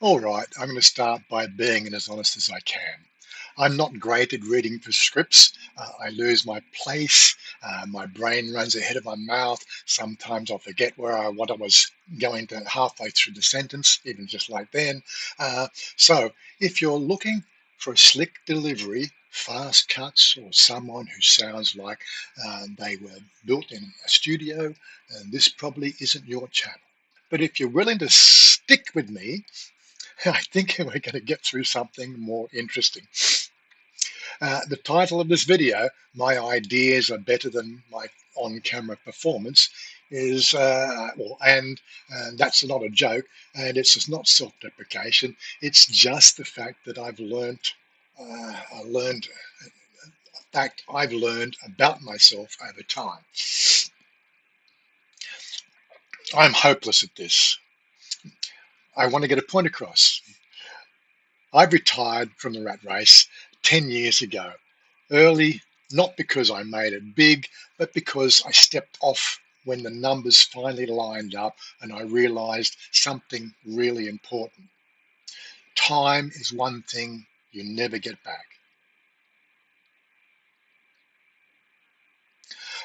All right, I'm going to start by being as honest as I can. I'm not great at reading for scripts. I lose my place. My brain runs ahead of my mouth. Sometimes I forget what I was going to halfway through the sentence, even just like then. Uh, so, if you're looking for a slick delivery, fast cuts, or someone who sounds like they were built in a studio, this probably isn't your channel. But if you're willing to stick with me, I think we're going to get through something more interesting. The title of this video, My Ideas Are Better Than My On Camera Performance, is, and that's not a joke, and it's just not self deprecation. It's just the fact that I've learned about myself over time. I'm hopeless at this. I want to get a point across. I've retired from the rat race 10 years ago. Early, not because I made it big, but because I stepped off when the numbers finally lined up and I realized something really important. Time is one thing you never get back.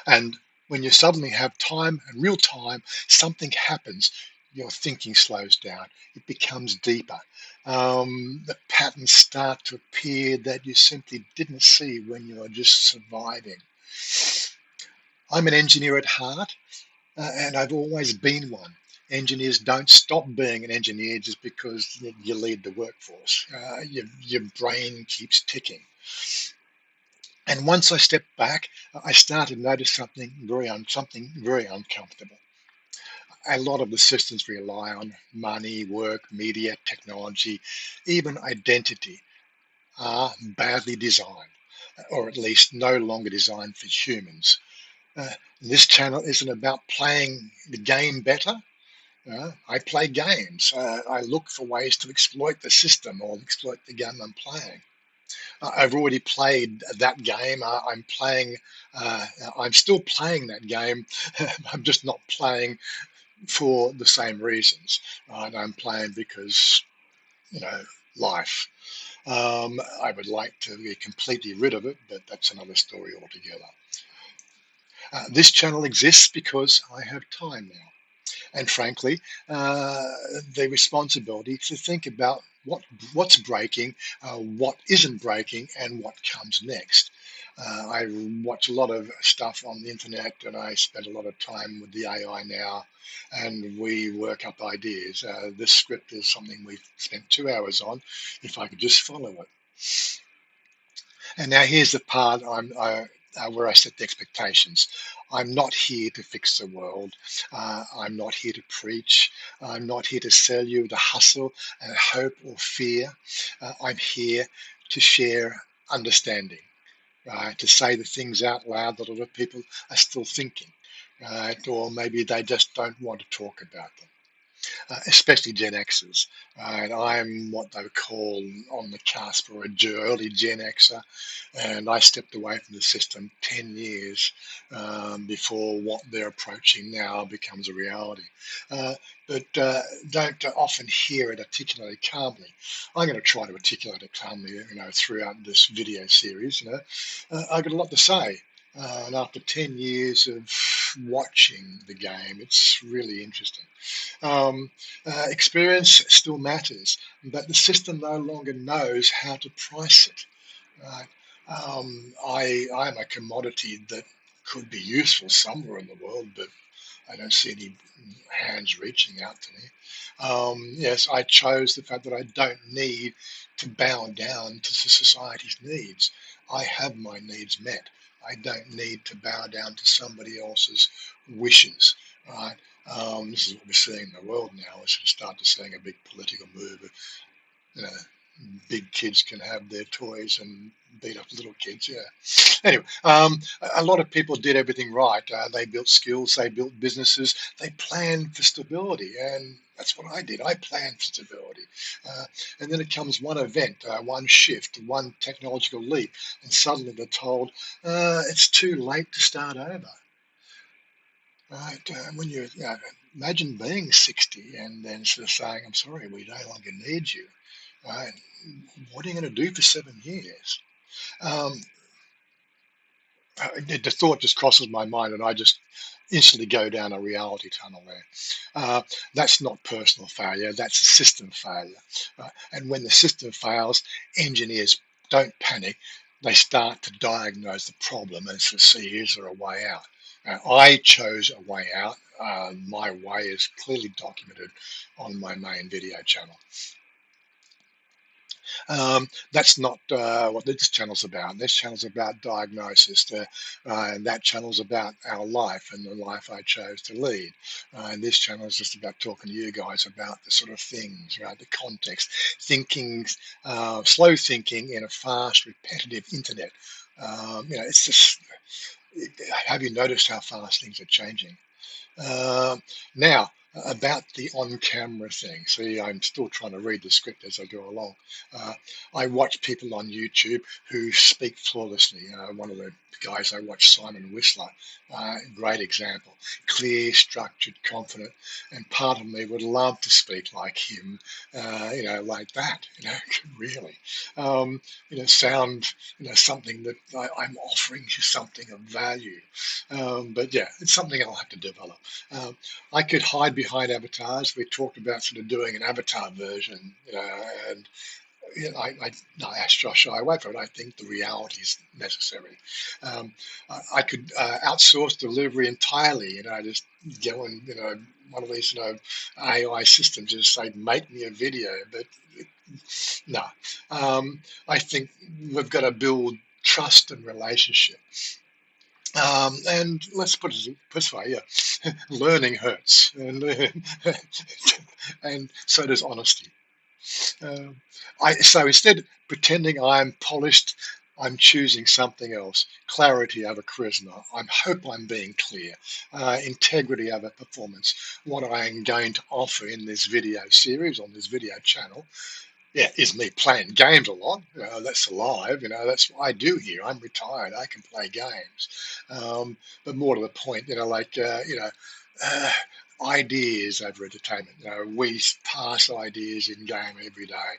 And when you suddenly have time and real time, something happens. Your thinking slows down. It becomes deeper. The patterns start to appear that you simply didn't see when you were just surviving. I'm an engineer at heart, and I've always been one. Engineers don't stop being an engineer just because you lead the workforce. Your brain keeps ticking. And once I stepped back, I started to notice something very uncomfortable. A lot of the systems rely on money, work, media, technology, even identity are badly designed, or at least no longer designed for humans. This channel isn't about playing the game better. I play games. I look for ways to exploit the system or exploit the game I'm playing. I've already played that game. Uh, I'm still playing that game. I'm just not playing for the same reasons. I'm playing because, you know, life. I would like to be completely rid of it, but that's another story altogether. This channel exists because I have time now. And frankly, uh, the responsibility to think about what's breaking, what isn't breaking, and what comes next. I watch a lot of stuff on the internet, and I spend a lot of time with the AI now, and we work up ideas. This script is something we've spent 2 hours on. If I could just follow it. And now here's the part where I set the expectations. I'm not here to fix the world. I'm not here to preach. I'm not here to sell you the hustle and hope or fear. I'm here to share understanding, right? To say the things out loud that other people are still thinking, right? Or maybe they just don't want to talk about them, especially Gen Xers. And I'm what they would call on the cusp or early Gen Xer, and I stepped away from the system 10 years before what they're approaching now becomes a reality. Uh, but don't often hear it articulated calmly. I'm going to try to articulate it calmly, throughout this video series. I've got a lot to say. And after 10 years of watching the game, it's really interesting. Experience still matters, but the system no longer knows how to price it. Right? I'm a commodity that could be useful somewhere in the world, but I don't see any hands reaching out to me. Yes, I chose the fact that I don't need to bow down to society's needs. I have my needs met. I don't need to bow down to somebody else's wishes. Right? This is what we're seeing in the world now. We're sort of start to seeing a big political move. You know, big kids can have their toys and beat up little kids. Yeah. Anyway, a lot of people did everything right. They built skills, they built businesses, they planned for stability, and that's what I did. I planned for stability, uh, and then it comes one event, one shift, one technological leap, and suddenly they're told it's too late to start over. right? When imagine being 60 and then sort of saying, "I'm sorry, we no longer need you." Right? What are you going to do for 7 years? Um, the thought just crosses my mind, and I just instantly go down a reality tunnel there. That's not personal failure, that's a system failure. And when the system fails, engineers don't panic. They start to diagnose the problem and to see, is there a way out? I chose a way out. My way is clearly documented on my main video channel. That's not what this channel's about. This channel's about diagnosis, and that channel's about our life and the life I chose to lead. And this channel is just about talking to you guys about the sort of things, right? The context, thinking, slow thinking in a fast, repetitive internet. It's just. Have you noticed how fast things are changing? Um, Now, about the on-camera thing. See, I'm still trying to read the script as I go along. Uh, I watch people on YouTube who speak flawlessly. One of the guys I watch, Simon Whistler, great example. Clear, structured, confident, and part of me would love to speak like him. Like that. Really. Sound. Something that I'm offering you something of value. But yeah, it's something I'll have to develop. Um, I could hide behind avatars. We talked about sort of doing an avatar version, and I asked Josh shy away from it. I think the reality is necessary. I could outsource delivery entirely. Just go and one of these AI systems just say make me a video, but no. I think we've got to build trust and relationship. And let's put it this way, yeah, learning hurts, and so does honesty. So instead of pretending I'm polished, I'm choosing something else. Clarity over charisma. I hope I'm being clear. Integrity over performance. What I am going to offer in this video series on this video channel, yeah, is me playing games a lot. That's alive. That's what I do here. I'm retired. I can play games. But more to the point, uh, ideas over entertainment. We pass ideas in game every day,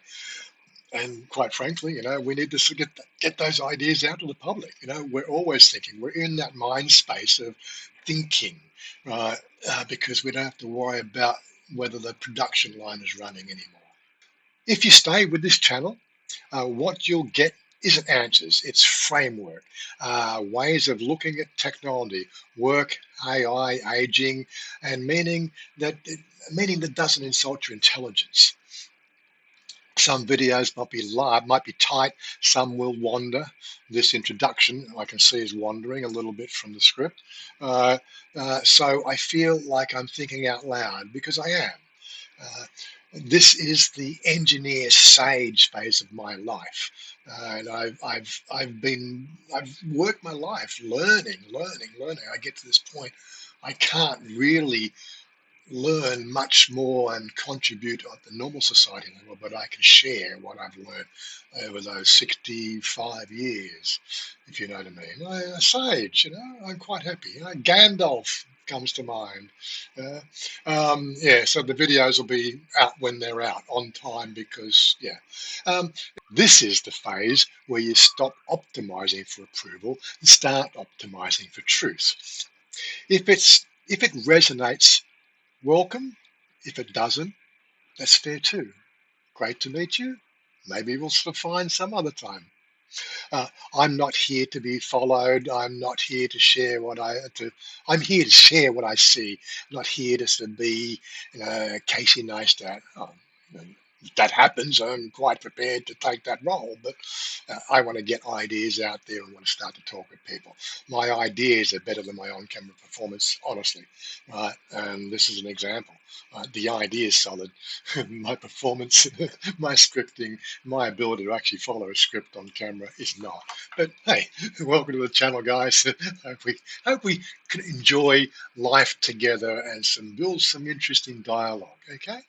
and quite frankly, we need to get those ideas out to the public. We're always thinking. We're in that mind space of thinking, right? Because we don't have to worry about whether the production line is running anymore. If you stay with this channel, what you'll get isn't answers, it's framework, ways of looking at technology, work, AI, aging, and meaning that doesn't insult your intelligence. Some videos might be live, might be tight, some will wander. This introduction I can see is wandering a little bit from the script. Uh, so I feel like I'm thinking out loud because I am. Uh, this is the engineer sage phase of my life, and I've worked my life learning. I get to this point, I can't really learn much more and contribute at the normal society level, but I can share what I've learned over those 65 years, if you know what I mean. Sage, I'm quite happy. Gandalf comes to mind. Uh, yeah, so the videos will be out when they're out on time because, yeah. Um, this is the phase where you stop optimizing for approval and start optimizing for truth. If it resonates, welcome. If it doesn't, that's fair too. Great to meet you. Maybe we'll sort of find some other time. I'm not here to be followed. I'm not here to share what I to. I'm here to share what I see. I'm not here to sort of be, Casey Neistat. If that happens, I'm quite prepared to take that role. But I want to get ideas out there and want to start to talk with people. My ideas are better than my on-camera performance, honestly. Right? And this is an example. The idea is solid. My performance, my scripting, my ability to actually follow a script on camera is not. But hey, welcome to the channel, guys. Hope we can enjoy life together and build some interesting dialogue. Okay.